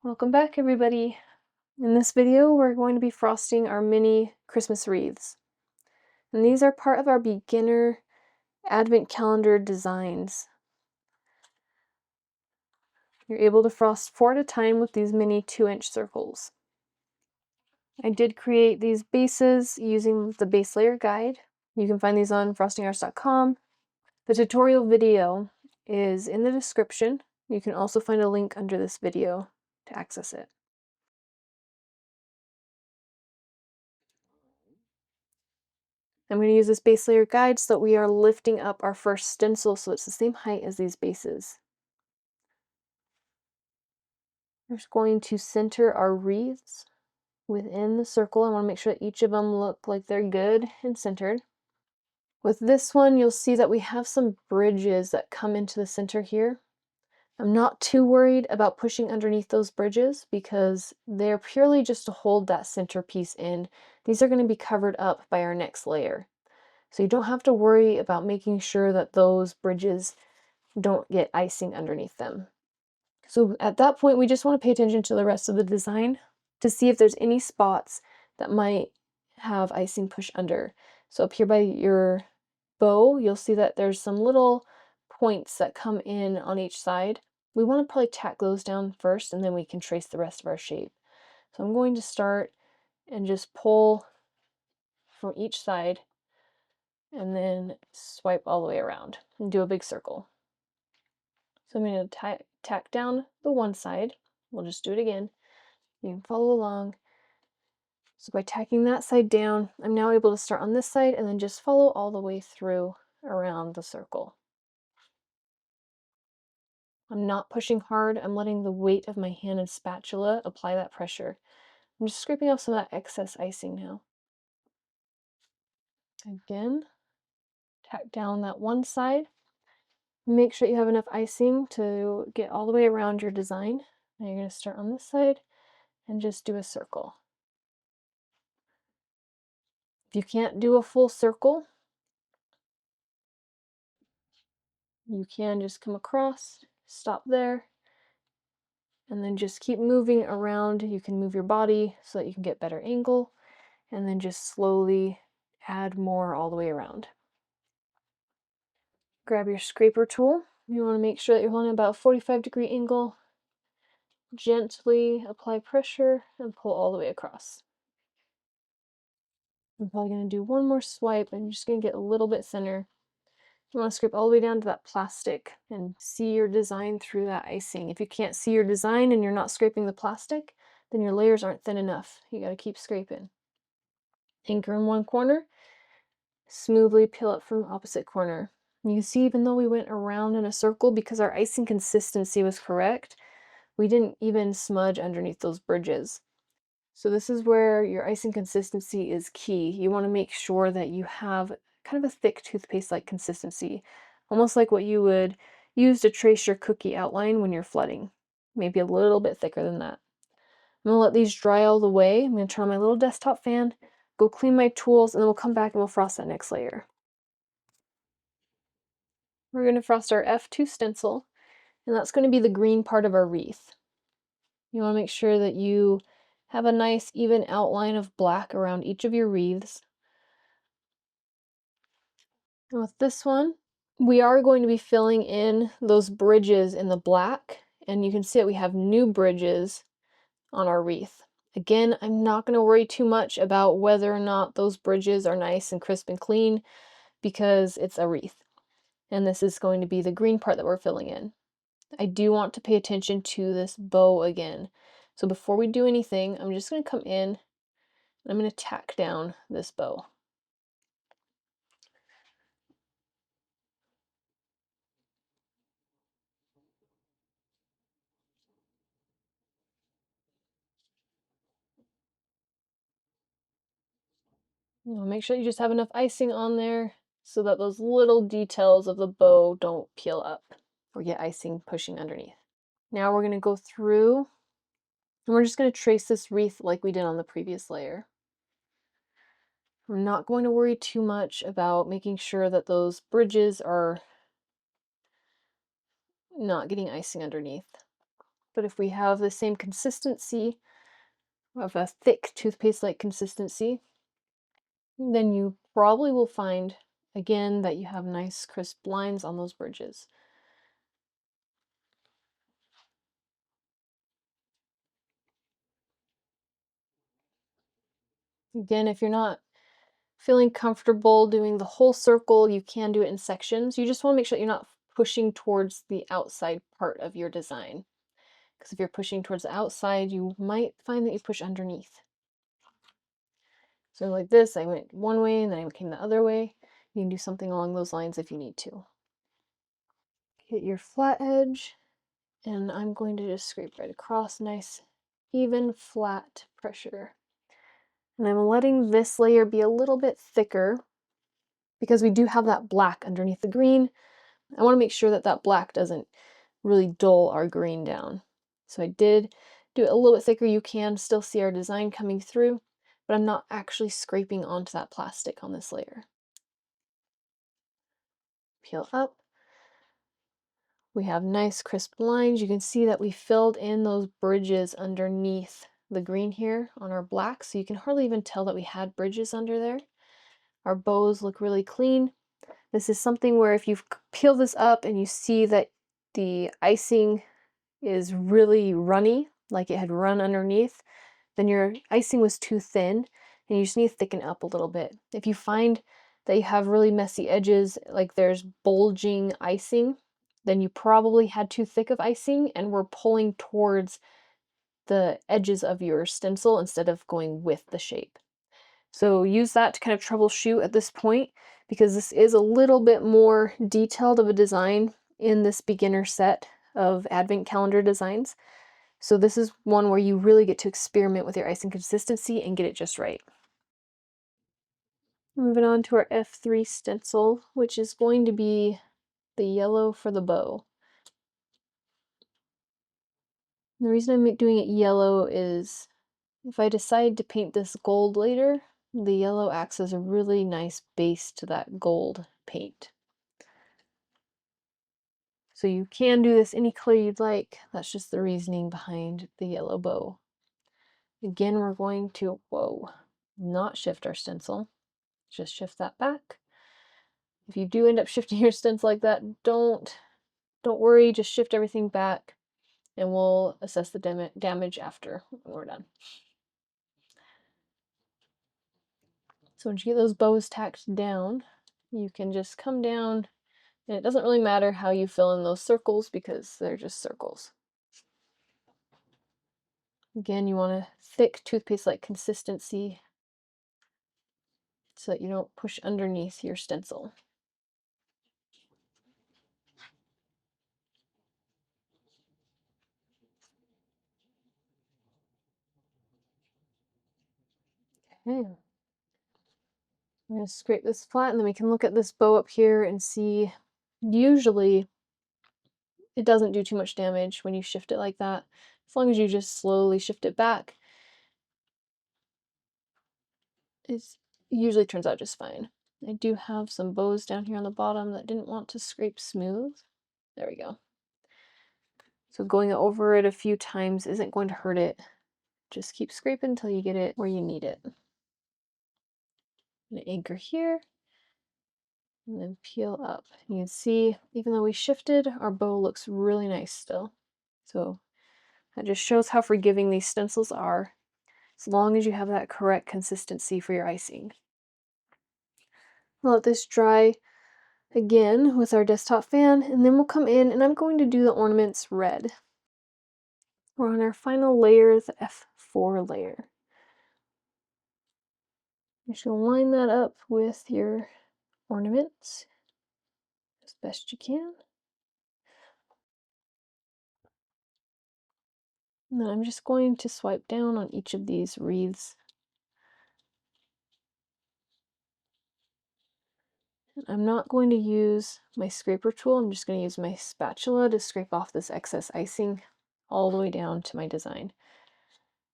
Welcome back, everybody. In this video, we're going to be frosting our mini Christmas wreaths. And these are part of our beginner advent calendar designs. You're able to frost 4 at a time with these mini 2-inch circles. I did create these bases using the base layer guide. You can find these on frostingarts.com. The tutorial video is in the description. You can also find a link under this video to access it. I'm going to use this base layer guide so that we are lifting up our first stencil so it's the same height as these bases. We're just going to center our wreaths within the circle. I want to make sure that each of them look like they're good and centered. With this one, you'll see that we have some bridges that come into the center here. I'm not too worried about pushing underneath those bridges because they're purely just to hold that center piece in. These are going to be covered up by our next layer. So you don't have to worry about making sure that those bridges don't get icing underneath them. So at that point, we just want to pay attention to the rest of the design to see if there's any spots that might have icing push under. So up here by your bow, you'll see that there's some little points that come in on each side. We want to probably tack those down first, and then we can trace the rest of our shape. So I'm going to start and just pull from each side and then swipe all the way around and do a big circle. So I'm going to tack down the one side. We'll just do it again. You can follow along. So by tacking that side down, I'm now able to start on this side and then just follow all the way through around the circle. I'm not pushing hard. I'm letting the weight of my hand and spatula apply that pressure. I'm just scraping off some of that excess icing now. Again, tack down that one side. Make sure you have enough icing to get all the way around your design. Now you're going to start on this side and just do a circle. If you can't do a full circle, you can just come across, stop there, and then just keep moving around. You can move your body so that you can get better angle, and then just slowly add more all the way around. Grab your scraper tool. You want to make sure that you're holding about a 45-degree angle. Gently apply pressure and pull all the way across. I'm probably going to do one more swipe. I'm just going to get a little bit thinner. You want to scrape all the way down to that plastic and see your design through that icing. If you can't see your design and you're not scraping the plastic, then your layers aren't thin enough. You got to keep scraping. Anchor in one corner, smoothly peel up from opposite corner. You can see even though we went around in a circle, because our icing consistency was correct, we didn't even smudge underneath those bridges. So this is where your icing consistency is key. You want to make sure that you have kind of a thick toothpaste-like consistency, almost like what you would use to trace your cookie outline when you're flooding. Maybe a little bit thicker than that. I'm going to let these dry all the way. I'm going to turn on my little desktop fan, go clean my tools, and then we'll come back and we'll frost that next layer. We're going to frost our F2 stencil, and that's going to be the green part of our wreath. You want to make sure that you have a nice even outline of black around each of your wreaths. And with this one, we are going to be filling in those bridges in the black, and you can see that we have new bridges on our wreath. Again, I'm not going to worry too much about whether or not those bridges are nice and crisp and clean because it's a wreath. And this is going to be the green part that we're filling in. I do want to pay attention to this bow again. So before we do anything, I'm just going to come in and I'm going to tack down this bow. Make sure you just have enough icing on there so that those little details of the bow don't peel up or get icing pushing underneath. Now we're going to go through and we're just going to trace this wreath like we did on the previous layer. I'm not going to worry too much about making sure that those bridges are not getting icing underneath. but if we have the same consistency of a thick toothpaste-like consistency, then you probably will find, again, that you have nice crisp lines on those bridges. Again, if you're not feeling comfortable doing the whole circle, you can do it in sections. You just want to make sure that you're not pushing towards the outside part of your design. Because if you're pushing towards the outside, you might find that you push underneath. So like this, I went one way and then I came the other way. You can do something along those lines if you need to. Hit your flat edge, and I'm going to just scrape right across, nice, even, flat pressure. And I'm letting this layer be a little bit thicker because we do have that black underneath the green. I want to make sure that that black doesn't really dull our green down. So I did do it a little bit thicker. You can still see our design coming through, but I'm not actually scraping onto that plastic on this layer. Peel up. We have nice crisp lines. You can see that we filled in those bridges underneath the green here on our black, so you can hardly even tell that we had bridges under there. Our bows look really clean. This is something where if you peel this up and you see that the icing is really runny, like it had run underneath, then your icing was too thin and you just need to thicken up a little bit. If you find that you have really messy edges, like there's bulging icing, then you probably had too thick of icing and were pulling towards the edges of your stencil instead of going with the shape. So use that to kind of troubleshoot at this point, because this is a little bit more detailed of a design in this beginner set of advent calendar designs. So this is one where you really get to experiment with your icing consistency and get it just right. Moving on to our F3 stencil, which is going to be the yellow for the bow. And the reason I'm doing it yellow is if I decide to paint this gold later, the yellow acts as a really nice base to that gold paint. So you can do this any color you'd like. That's just the reasoning behind the yellow bow. Again, we're going to, not shift our stencil. Just shift that back. If you do end up shifting your stencil like that, don't worry, just shift everything back and we'll assess the damage after we're done. So once you get those bows tacked down, you can just come down, and it doesn't really matter how you fill in those circles because they're just circles. Again, you want a thick toothpaste-like consistency so that you don't push underneath your stencil. Okay. I'm going to scrape this flat, and then we can look at this bow up here and see, usually it doesn't do too much damage when you shift it like that. As long as you just slowly shift it back, it usually turns out just fine. I do have some bows down here on the bottom that didn't want to scrape smooth. There we go. So going over it a few times isn't going to hurt it. Just keep scraping until you get it where you need it. I'm gonna anchor here and then peel up. You can see, even though we shifted, our bow looks really nice still. So that just shows how forgiving these stencils are, as long as you have that correct consistency for your icing. I'll let this dry again with our desktop fan, and then we'll come in and I'm going to do the ornaments red. We're on our final layer, the F4 layer. You should line that up with your ornaments as best you can. And then I'm just going to swipe down on each of these wreaths. I'm not going to use my scraper tool, I'm just going to use my spatula to scrape off this excess icing all the way down to my design.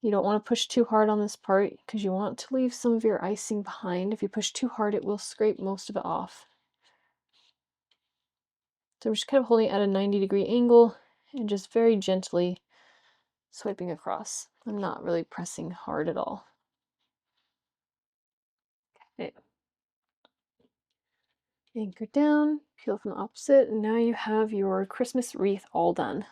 You don't want to push too hard on this part because you want to leave some of your icing behind. If you push too hard, it will scrape most of it off. So I'm just kind of holding it at a 90-degree angle and just very gently swiping across. I'm not really pressing hard at all. Okay. Anchor down, peel from the opposite, and now you have your Christmas wreath all done.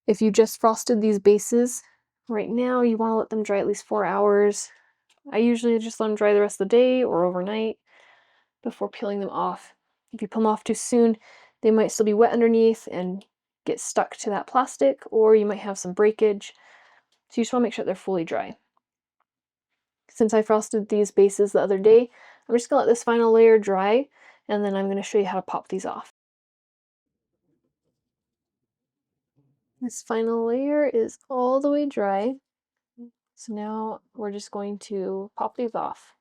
If you just frosted these bases, right now you want to let them dry at least 4 hours. I usually just let them dry the rest of the day or overnight before peeling them off. If you peel them off too soon, they might still be wet underneath and get stuck to that plastic, or you might have some breakage. So you just want to make sure they're fully dry. Since I frosted these bases the other day, I'm just going to let this final layer dry, and then I'm going to show you how to pop these off. This final layer is all the way dry, so now we're just going to pop these off.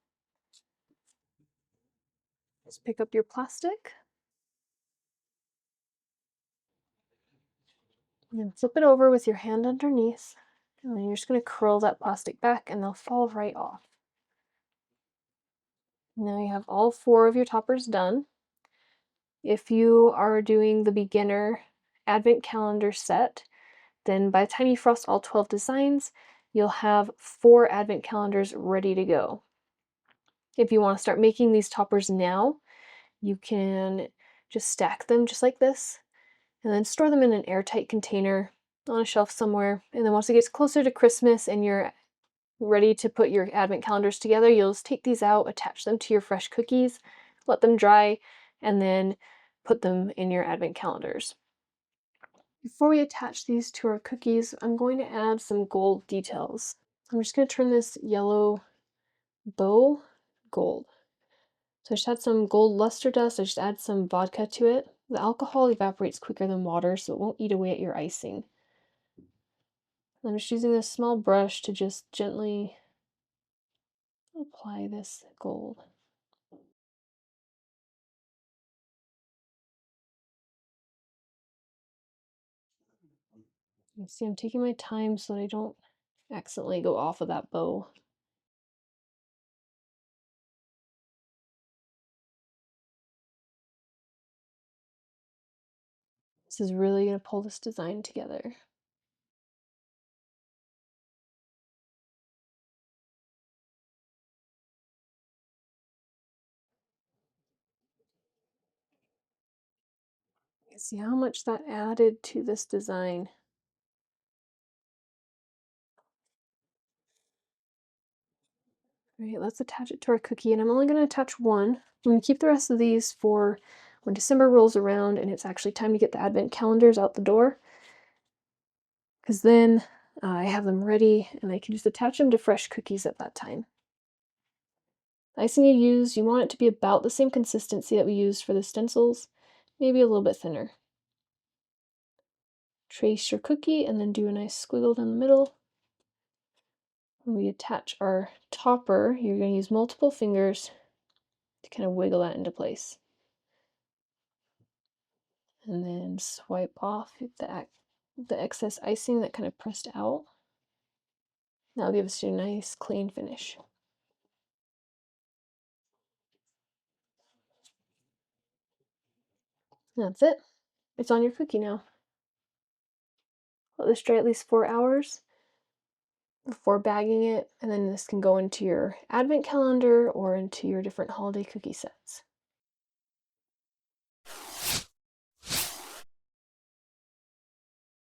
Just pick up your plastic, and then flip it over with your hand underneath, and then you're just going to curl that plastic back and they'll fall right off. Now you have all 4 of your toppers done. If you are doing the beginner advent calendar set, then by the time you frost all 12 designs, you'll have 4 advent calendars ready to go. If you want to start making these toppers now, you can just stack them just like this, and then store them in an airtight container on a shelf somewhere. And then once it gets closer to Christmas and you're ready to put your advent calendars together, you'll just take these out, attach them to your fresh cookies, let them dry, and then put them in your advent calendars. Before we attach these to our cookies, I'm going to add some gold details. I'm just going to turn this yellow bow gold. So I just add some gold luster dust, I just add some vodka to it. The alcohol evaporates quicker than water, so it won't eat away at your icing. I'm just using this small brush to just gently apply this gold. You see, I'm taking my time so that I don't accidentally go off of that bow. This is really going to pull this design together. You see how much that added to this design. All right, let's attach it to our cookie, and I'm only going to attach one. I'm going to keep the rest of these for when December rolls around and it's actually time to get the advent calendars out the door, because then I have them ready and I can just attach them to fresh cookies at that time. The icing you want it to be about the same consistency that we used for the stencils, maybe a little bit thinner. Trace your cookie and then do a nice squiggle down the middle. When we attach our topper, you're going to use multiple fingers to kind of wiggle that into place. And then swipe off the excess icing that kind of pressed out. That'll give us a nice clean finish. That's it. It's on your cookie now. Let this dry at least 4 hours before bagging it, and then this can go into your advent calendar or into your different holiday cookie sets.